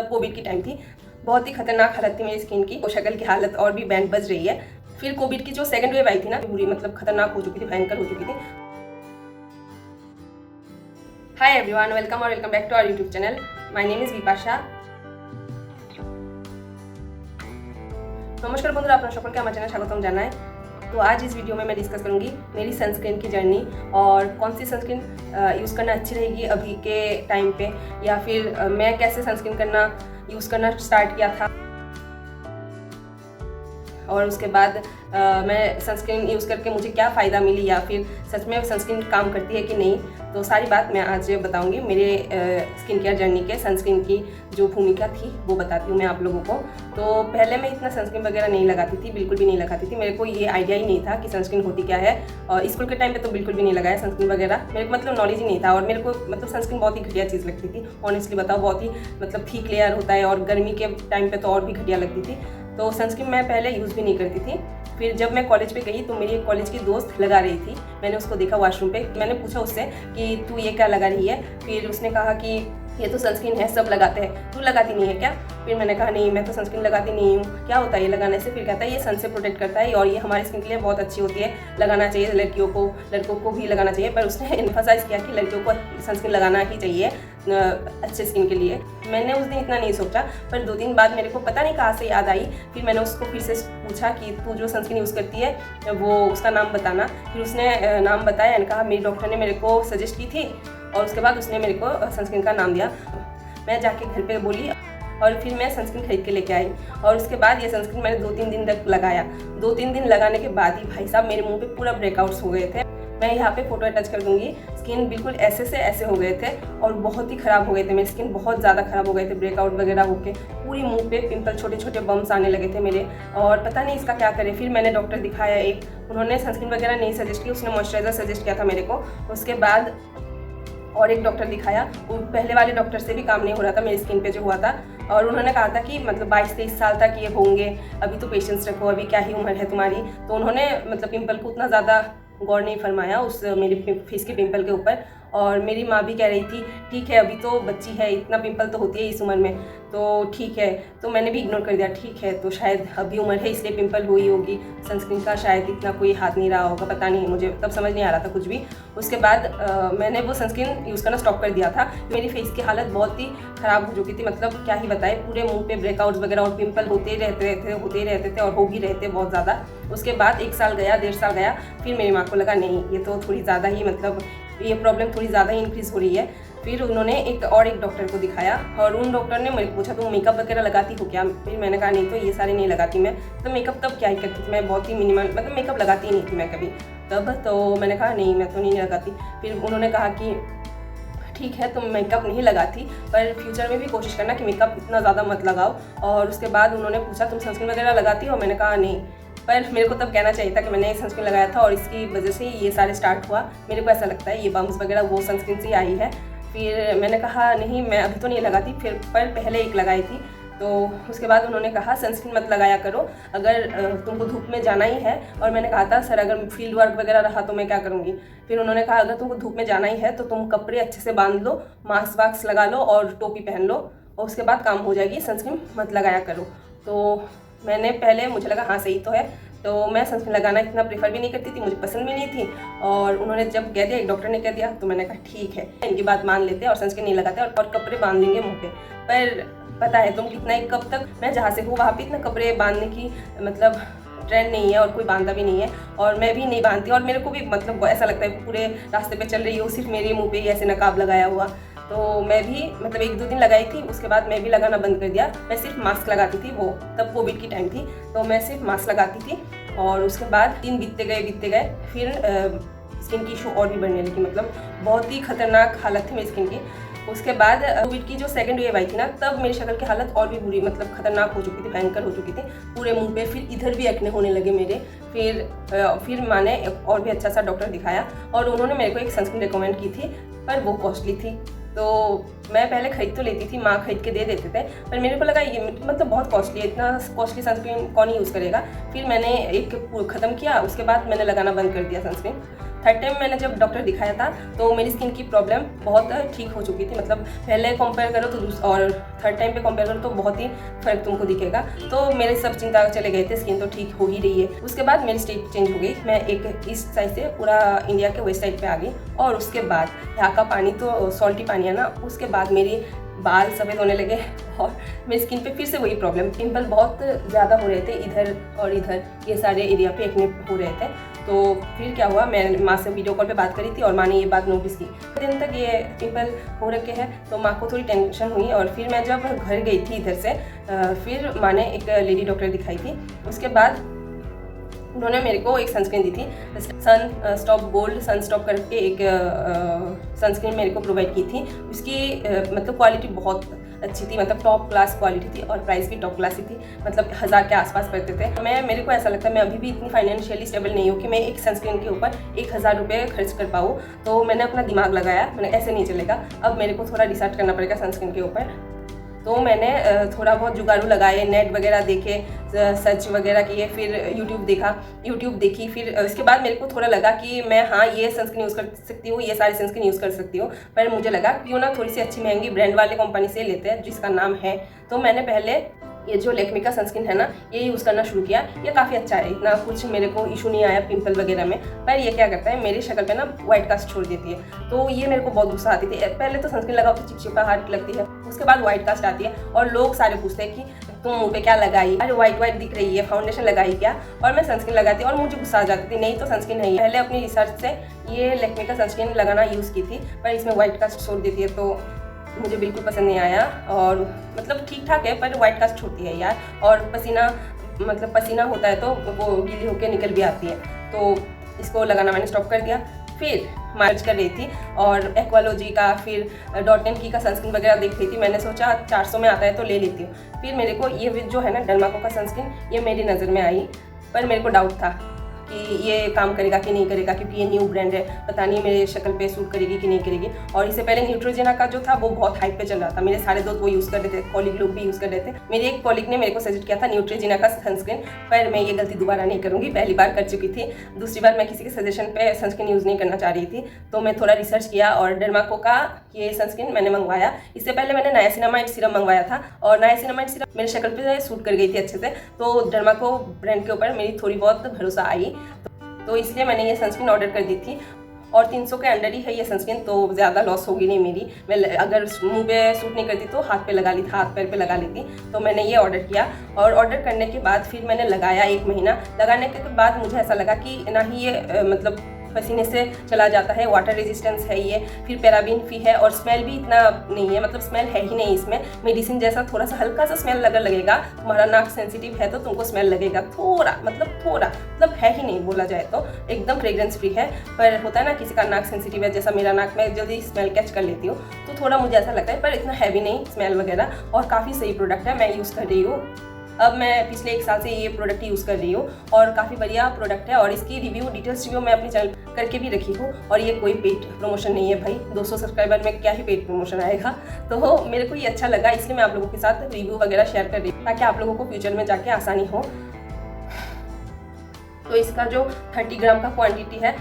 Covid की time थी। बहुत ही खतरनाक हालत थी मेरी स्किन की, शक्ल की हालत और भी बैंड बज रही है। फिर कोविड की जो सेकंड वेव आई थी ना, बुरी मतलब खतरनाक हो चुकी थी, भयंकर हो चुकी थी। हाय एवरीवन, वेलकम और welcome back to our YouTube channel. My name is Vipasha. नमस्कार बंधुरा, আপনারা সকলকে আমার চ্যানেলে স্বাগতম জানাই। तो आज इस वीडियो में मैं डिस्कस करूंगी मेरी सनस्क्रीन की जर्नी और कौन सी सनस्क्रीन यूज़ करना अच्छी रहेगी अभी के टाइम पे, या फिर मैं कैसे सनस्क्रीन यूज़ करना स्टार्ट किया था, और उसके बाद मैं सनस्क्रीन यूज़ करके मुझे क्या फ़ायदा मिली, या फिर सच में सनस्क्रीन काम करती है कि नहीं। तो सारी बात मैं आज बताऊंगी। मेरे स्किन केयर जर्नी के सनस्क्रीन की जो भूमिका थी वो बताती हूँ मैं आप लोगों को। तो पहले मैं इतना सनस्क्रीन वगैरह नहीं लगाती थी, बिल्कुल भी नहीं लगाती थी। मेरे को ये आइडिया ही नहीं था कि सनस्क्रीन होती क्या है, और स्कूल के टाइम पे तो बिल्कुल भी नहीं लगाया सनस्क्रीन वगैरह। मेरे को मतलब नॉलेज ही नहीं था, और मेरे को मतलब सनस्क्रीन बहुत ही घटिया चीज़ लगती थी। ऑनेस्टली बताओ, बहुत ही मतलब थिक लेयर होता है, और गर्मी के टाइम पर तो और भी घटिया लगती थी। तो सनस्क्रीन मैं पहले यूज़ भी नहीं करती थी। फिर जब मैं कॉलेज पे गई तो मेरी एक कॉलेज की दोस्त लगा रही थी। मैंने उसको देखा वॉशरूम पे, मैंने पूछा उससे कि तू ये क्या लगा रही है। फिर उसने कहा कि ये तो सनस्क्रीन है, सब लगाते हैं, तू लगाती नहीं है क्या। फिर मैंने कहा नहीं, मैं तो सनस्क्रीन लगाती नहीं हूँ, क्या होता है ये लगाने से। फिर कहता है ये सन से प्रोटेक्ट करता है और ये हमारी स्किन के लिए बहुत अच्छी होती है, लगाना चाहिए, लड़कों को भी लगाना चाहिए। पर उसने एम्फसाइज़ किया कि लड़कियों को सनस्क्रीन लगाना ही चाहिए अच्छे स्किन के लिए। मैंने उस दिन इतना नहीं सोचा, पर 2 दिन बाद मेरे को पता नहीं कहाँ से याद आई। फिर मैंने उसको फिर से पूछा कि तू जो सनस्क्रीन यूज़ करती है वो उसका नाम बताना। फिर उसने नाम बताया और कहा मेरी डॉक्टर ने मेरे को सजेस्ट की थी, और उसके बाद उसने मेरे को सनस्क्रीन का नाम दिया। मैं जाके घर पे बोली और फिर मैं सनस्क्रीन खरीद के लेके आई, और उसके बाद ये सनस्क्रीन मैंने 2-3 दिन तक लगाया। 2-3 दिन लगाने के बाद ही भाई साहब मेरे मुंह पे पूरा ब्रेकआउट्स हो गए थे। मैं यहाँ पे फोटो अटैच कर दूंगी। स्किन बिल्कुल ऐसे से ऐसे हो गए थे, और बहुत ही ख़राब हो गए थे। मेरी स्किन बहुत ज़्यादा ख़राब हो गए थे, ब्रेकआउट वगैरह होके पूरी मुंह पे पिंपल, छोटे छोटे बम्स आने लगे थे मेरे, और पता नहीं इसका क्या करें। फिर मैंने डॉक्टर दिखाया एक, उन्होंने सनस्क्रीन वगैरह नहीं सजेस्ट की, उसने मॉइस्चराइज़र सजेस्ट किया था मेरे को। उसके बाद और एक डॉक्टर दिखाया, वो पहले वाले डॉक्टर से भी काम नहीं हो रहा था मेरी स्किन पे जो हुआ था, और उन्होंने कहा था कि मतलब 22-23 साल तक ये होंगे, अभी तो पेशेंस रखो, अभी क्या ही उम्र है तुम्हारी। तो उन्होंने मतलब पिंपल को उतना ज़्यादा गौर नहीं फरमाया उस मेरी फेस के पिंपल के ऊपर। और मेरी माँ भी कह रही थी ठीक है अभी तो बच्ची है, इतना पिंपल तो होती है इस उम्र में, तो ठीक है। तो मैंने भी इग्नोर कर दिया, ठीक है तो शायद अभी उम्र है इसलिए पिंपल हुई होगी, सनस्क्रीन का शायद इतना कोई हाथ नहीं रहा होगा, पता नहीं, मुझे तब समझ नहीं आ रहा था कुछ भी। उसके बाद मैंने वो सनस्क्रीन यूज़ करना स्टॉप कर दिया था। मेरी फेस की हालत बहुत ही ख़राब हो चुकी थी, मतलब क्या ही बताए, पूरे मुंह पे ब्रेकआउट्स वगैरह और पिंपल होते ही रहते थे और हो भी रहे थे बहुत ज़्यादा। उसके बाद 1 साल गया, 1.5 साल गया, फिर मेरी माँ को लगा नहीं ये तो थोड़ी ज़्यादा ही मतलब ये प्रॉब्लम थोड़ी ज़्यादा ही इंक्रीज़ हो रही है। फिर उन्होंने एक डॉक्टर को दिखाया, और उन डॉक्टर ने मेरे को पूछा तुम मेकअप वगैरह लगाती हो क्या। फिर मैंने कहा नहीं, तो ये सारे नहीं लगाती मैं, तो मेकअप तब क्या ही करती थी, मैं बहुत ही मिनिमल मतलब मेकअप लगाती ही नहीं थी मैं कभी तब। तो मैंने कहा नहीं, मैं तो नहीं लगाती। फिर उन्होंने कहा कि ठीक है तुम मेकअप नहीं लगाती, पर फ्यूचर में भी कोशिश करना कि मेकअप इतना ज़्यादा मत लगाओ। और उसके बाद उन्होंने पूछा तुम सनस्क्रीन वगैरह लगाती हो, मैंने कहा नहीं। पर मेरे को तब कहना चाहिए था कि मैंने सनस्क्रीन लगाया था और इसकी वजह से ये सारे स्टार्ट हुआ। मेरे को ऐसा लगता है ये बम्स वगैरह वो सनस्क्रीन से ही आई है। फिर मैंने कहा नहीं, मैं अभी तो नहीं लगाती, फिर पर पहले एक लगाई थी। तो उसके बाद उन्होंने कहा सनस्क्रीन मत लगाया करो अगर तुमको धूप में जाना ही है। और मैंने कहा था सर अगर फील्ड वर्क वगैरह रहा तो मैं क्या करूँगी। फिर उन्होंने कहा अगर तुमको धूप में जाना ही है तो तुम कपड़े अच्छे से बांध लो, मास्क वास्क लगा लो और टोपी पहन लो, और उसके बाद काम हो जाएगी, सनस्क्रीन मत लगाया करो। तो मैंने पहले मुझे लगा हाँ सही तो है, तो मैं सनस्क्रीन लगाना इतना प्रेफर भी नहीं करती थी, मुझे पसंद भी नहीं थी। और उन्होंने जब कह दिया, एक डॉक्टर ने कह दिया, तो मैंने कहा ठीक है इनकी बात मान लेते हैं और सनस्क्रीन नहीं लगाते और कपड़े बांध देंगे मुँह पे। पर पता है तुम कितना ही कब तक, मैं जहाँ से हूँ वहाँ पे इतना कपड़े बांधने की मतलब ट्रेंड नहीं है, और कोई बांधता भी नहीं है, और मैं भी नहीं बांधती। और मेरे को भी मतलब ऐसा लगता है पूरे रास्ते पे चल रही हूँ सिर्फ मेरे मुंह पे ही ऐसे नकाब लगाया हुआ। तो मैं भी मतलब 1-2 दिन लगाई थी, उसके बाद मैं भी लगाना बंद कर दिया। मैं सिर्फ मास्क लगाती थी, वो तब कोविड की टाइम थी, तो मैं सिर्फ मास्क लगाती थी। और उसके बाद दिन बीतते गए, फिर स्किन की इशू और भी बढ़ने लगी, मतलब बहुत ही खतरनाक हालत थी मेरी स्किन की। उसके बाद कोविड की जो सेकंड वेव आई थी ना, तब मेरी शक्ल की हालत और भी बुरी मतलब खतरनाक हो चुकी थी, भयंकर हो चुकी थी पूरे मुंह पे। फिर इधर भी एक्ने होने लगे मेरे। फिर मैंने और भी अच्छा सा डॉक्टर दिखाया, और उन्होंने मेरे को एक सनस्क्रीन रिकमेंड की थी, पर वो कॉस्टली थी। तो मैं पहले खरीद तो लेती थी, माँ खरीद के दे देते थे, पर मेरे को लगा ये मतलब बहुत कॉस्टली है, इतना कॉस्टली सनस्क्रीन कौन यूज़ करेगा। फिर मैंने एक ख़त्म किया, उसके बाद मैंने लगाना बंद कर दिया सनस्क्रीन। थर्ड टाइम मैंने जब डॉक्टर दिखाया था तो मेरी स्किन की प्रॉब्लम बहुत ठीक हो चुकी थी। मतलब पहले कंपेयर करो तो और थर्ड टाइम पे कंपेयर करो तो बहुत ही फ़र्क तुमको दिखेगा। तो मेरे सब चिंता चले गए थे, स्किन तो ठीक हो ही रही है। उसके बाद मेरी स्टेट चेंज हो गई, मैं एक ईस्ट साइड से पूरा इंडिया के वेस्ट साइड पे आ गई। और उसके बाद यहाँ का पानी तो सॉल्टी पानी है ना, उसके बाद मेरी बाल सफ़ेद होने लगे और मेरी स्किन पे फिर से वही प्रॉब्लम, पिंपल बहुत ज़्यादा हो रहे थे इधर और इधर, ये सारे एरिया पे एक्ने हो रहे थे। तो फिर क्या हुआ, मैं माँ से वीडियो कॉल पे बात करी थी और माँ ने ये बात नोटिस की। दिन तक ये पिंपल हो रखे हैं तो माँ को थोड़ी टेंशन हुई। और फिर मैं जब घर गई थी इधर से, फिर माँ ने एक लेडी डॉक्टर दिखाई थी। उसके बाद उन्होंने मेरे को एक सनस्क्रीन दी थी, सन स्टॉप गोल्ड सन स्टॉप करके एक सनस्क्रीन मेरे को प्रोवाइड की थी। उसकी मतलब क्वालिटी बहुत अच्छी थी, मतलब टॉप क्लास क्वालिटी थी और प्राइस भी टॉप क्लास ही थी, मतलब 1000 के आसपास पड़ते थे। मेरे को ऐसा लगता है मैं अभी भी इतनी फाइनेंशियली स्टेबल नहीं हूँ कि मैं एक सनस्क्रीन के ऊपर 1000 रुपये खर्च कर पाऊँ। तो मैंने अपना दिमाग लगाया, मैंने ऐसे नहीं चलेगा, अब मेरे को थोड़ा डिसाइड करना पड़ेगा सनस्क्रीन के ऊपर। तो मैंने थोड़ा बहुत जुगाड़ू लगाए, नेट वगैरह देखे, सर्च वगैरह किए, फिर यूट्यूब देखी। फिर इसके बाद मेरे को थोड़ा लगा कि मैं हाँ ये सनस्क्रीन यूज़ कर सकती हूँ, ये सारी सनस्क्रीन यूज़ कर सकती हूँ। पर मुझे लगा क्यों ना थोड़ी सी अच्छी महंगी ब्रांड वाले कंपनी से लेते हैं जिसका नाम है। तो मैंने पहले ये जो लैक्मे का सनस्क्रीन है ना, ये यूज़ करना शुरू किया। ये काफ़ी अच्छा है, इतना कुछ मेरे को इशू नहीं आया पिंपल वगैरह में। पर ये क्या करता है, मेरी शक्ल पे ना व्हाइट कास्ट छोड़ देती है। तो ये मेरे को बहुत गुस्सा आती थी। पहले तो सनस्क्रीन लगाओ तो चिपचिपाहट लगती है, उसके बाद व्हाइट कास्ट आती है और लोग सारे पूछते हैं कि तुम मुँह पे क्या लगाई, अरे व्हाइट दिख रही है, फाउंडेशन लगाई क्या। और मैं सनस्क्रीन लगाती और मुझे गुस्सा आ जाती थी, नहीं तो सनस्क्रीन नहीं है। पहले अपनी रिसर्च से ये लैक्मे का सनस्क्रीन लगाना यूज़ की थी, पर इसमें व्हाइट कास्ट छोड़ देती है तो मुझे बिल्कुल पसंद नहीं आया। और मतलब ठीक ठाक है पर व्हाइट कास्ट छोड़ती है यार, और पसीना होता है तो वो गीली होकर निकल भी आती है। तो इसको लगाना मैंने स्टॉप कर दिया। फिर मार्च कर रही थी और एक्वालॉजी का, फिर डॉट.एन.की का सनस्क्रीन वगैरह देख रही थी। मैंने सोचा 400 में आता है तो ले लेती हूँ। फिर मेरे को ये जो है ना डर्माको का सनस्क्रीन, ये मेरी नज़र में आई, पर मेरे को डाउट था कि ये काम करेगा कि नहीं करेगा, क्योंकि ये न्यू ब्रांड है, पता नहीं मेरे शक्ल पे सूट करेगी कि नहीं करेगी। और इससे पहले न्यूट्रोजेना का जो था वो बहुत हाइप पे चल रहा था, मेरे सारे दोस्त वो यूज़ कर रहे थे, कॉलीग लोग भी यूज़ कर रहे थे। मेरे एक कॉलीग ने मेरे को सजेस्ट किया था न्यूट्रोजेना का सनस्क्रीन, पर मैं ये गलती दोबारा नहीं करूँगी, पहली बार कर चुकी थी, दूसरी बार मैं किसी के सजेशन पे सनस्क्रीन यूज़ नहीं करना चाह रही थी। तो मैं थोड़ा रिसर्च किया और डर्माको का ये सनस्क्रीन मैंने मंगवाया। इससे पहले मैंने नायासिनामाइड सीरम मंगवाया था और नायासिनामाइड सीरम मेरे शक्ल पे सूट कर गई थी अच्छे से। तो डर्माको ब्रांड के ऊपर मेरी थोड़ी बहुत भरोसा आई, तो इसलिए मैंने ये सनस्क्रीन ऑर्डर कर दी थी। और 300 के अंडर ही है ये सनस्क्रीन, तो ज़्यादा लॉस होगी नहीं मेरी। मैं अगर मुंह पे सूट नहीं करती तो हाथ पे लगा ली, हाथ पैर पे लगा लेती। तो मैंने ये ऑर्डर किया और ऑर्डर करने के बाद फिर मैंने लगाया 1 महीना। लगाने के बाद मुझे ऐसा लगा कि ना ही ये मतलब पसीने से चला जाता है, वाटर रेजिस्टेंस है ये, फिर पैराबीन फ्री है और स्मेल भी इतना नहीं है, मतलब स्मेल है ही नहीं इसमें। मेडिसिन जैसा थोड़ा सा हल्का सा स्मेल अगर लगेगा, तुम्हारा नाक सेंसिटिव है तो तुमको स्मेल लगेगा थोड़ा, मतलब है ही नहीं बोला जाए तो। एकदम फ्रेग्रेंस फ्री है, पर होता है ना किसी का नाक सेंसिटिव है, जैसा मेरा नाक में जल्दी स्मेल कैच कर लेती हूँ, तो थोड़ा मुझे ऐसा लगता है, पर इतना हैवी नहीं स्मेल वगैरह। और काफ़ी सही प्रोडक्ट है, मैं यूज़ कर रही हूँ। अब मैं पिछले 1 साल से ये प्रोडक्ट यूज़ कर रही हूँ और काफ़ी बढ़िया प्रोडक्ट है। और इसकी डिटेल्स रिव्यू मैं अपने चैनल करके भी रखी हूँ। और ये कोई पेड प्रमोशन नहीं है भाई, 200 सब्सक्राइबर में क्या ही पेड प्रमोशन आएगा। तो मेरे को ये अच्छा लगा, इसलिए मैं आप लोगों के साथ रिव्यू वगैरह शेयर कर रही हूँ ताकि आप लोगों को फ्यूचर में जाके आसानी हो। तो इसका जो 30 ग्राम का क्वांटिटी है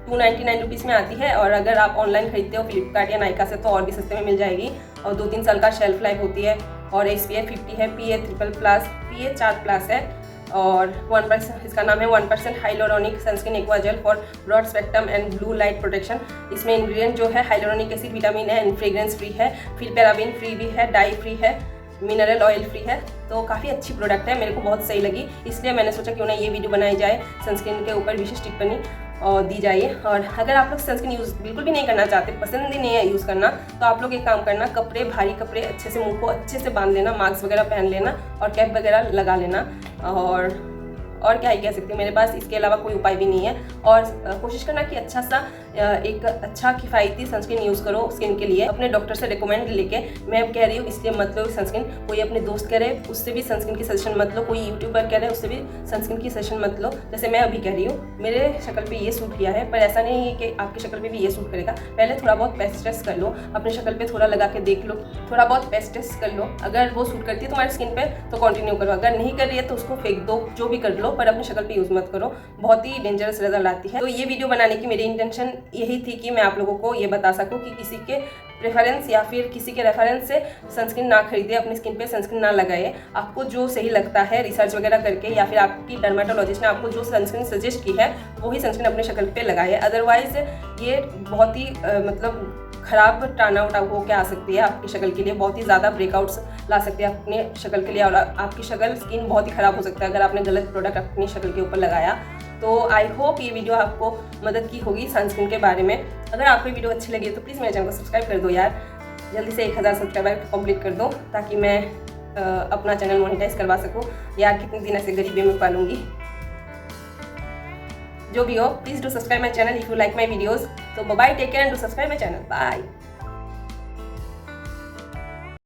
299 रुपीज़ में आती है। और अगर आप ऑनलाइन खरीदते हो फ्लिपकार्ट या नाइका से तो और भी सस्ते में मिल जाएगी। और 2-3 साल का शेल्फ लाइफ होती है। और SPF 50 है, PA ट्रिपल प्लस, PA 4+ है। और 1% इसका नाम है 1% hyaluronic sunscreen aqua gel for broad spectrum and blue light protection. इसमें इंग्रेडिएंट जो है हाइलोरोनिक एसिड, विटामिन है एंड फ्रेग्रेंस फ्री है, फिर पैराबीन फ्री भी है, डाई फ्री है, मिनरल ऑयल फ्री है। तो काफ़ी अच्छी प्रोडक्ट है, मेरे को बहुत सही लगी, इसलिए मैंने सोचा क्यों ना ये वीडियो बनाई जाए, सनस्क्रीन के ऊपर विशेष टिप्पणी दी जाए। और अगर आप लोग सनस्क्रीन यूज़ बिल्कुल भी नहीं करना चाहते, पसंद ही नहीं है यूज़ करना, तो आप लोग एक काम करना, कपड़े भारी कपड़े अच्छे से मुंह को अच्छे से बांध लेना, मास्क वगैरह पहन लेना और कैप वगैरह लगा लेना। और क्या ही कह सकती हूँ, मेरे पास इसके अलावा कोई उपाय भी नहीं है। और कोशिश करना कि एक अच्छा किफ़ायती सनस्क्रीन यूज़ करो स्किन के लिए, अपने डॉक्टर से रिकमेंड लेके। मैं अब कह रही हूँ इसलिए मत लो सनस्क्रीन, कोई अपने दोस्त कह रहे उससे भी सनस्क्रीन की सजेशन मत लो, कोई यूट्यूबर कह रहे उससे भी सनस्क्रीन की सजेशन मत लो। जैसे मैं अभी कह रही हूँ मेरे शक्ल पे ये सूट किया है, पर ऐसा नहीं है कि आपकी शक्ल पे भी ये सूट करेगा। पहले थोड़ा बहुत पेस्ट टेस्ट कर लो, अपने शक्ल पे थोड़ा लगा के देख लो, थोड़ा बहुत पेस्ट टेस्ट कर लो। अगर वो सूट करती है तुम्हारी स्किन पे तो कंटिन्यू करो, अगर नहीं कर रही है तो उसको फेंक दो, जो भी कर लो। ऊपर अपनी शक्ल पे यूज़ मत करो, बहुत ही डेंजरस रिजल्ट आती है। तो ये वीडियो बनाने की मेरी इंटेंशन यही थी कि मैं आप लोगों को ये बता सकूँ कि किसी के प्रेफरेंस या फिर किसी के रेफरेंस से सनस्क्रीन ना खरीदे, अपनी स्किन पे सनस्क्रीन ना लगाए। आपको जो सही लगता है रिसर्च वगैरह करके या फिर आपकी डर्माटोलॉजिस्ट ने आपको जो सनस्क्रीन सजेस्ट की है वही सनस्क्रीन अपने शक्ल पे लगाए। अदरवाइज ये बहुत ही मतलब ख़राब टर्न आउट होकर आ सकती है आपकी शक्ल के लिए, बहुत ही ज़्यादा ब्रेकआउट्स ला सकती है अपने शक्ल के लिए और आपकी शक्ल स्किन बहुत ही ख़राब हो सकता है अगर आपने गलत प्रोडक्ट अपनी शक्ल के ऊपर लगाया। तो आई होप ये वीडियो आपको मदद की होगी सनस्क्रीन के बारे में। अगर आपको वीडियो अच्छी लगी तो प्लीज़ मेरे चैनल को सब्सक्राइब कर दो यार, जल्दी से 1000 सब्सक्राइबर कंप्लीट कर दो ताकि मैं अपना चैनल मोनेटाइज करवा सकूँ। यार कितने दिन ऐसे गरीबी में पालूंगी। जो भी हो, please do subscribe my channel if you like my videos. तो bye, take care and do subscribe my channel. Bye.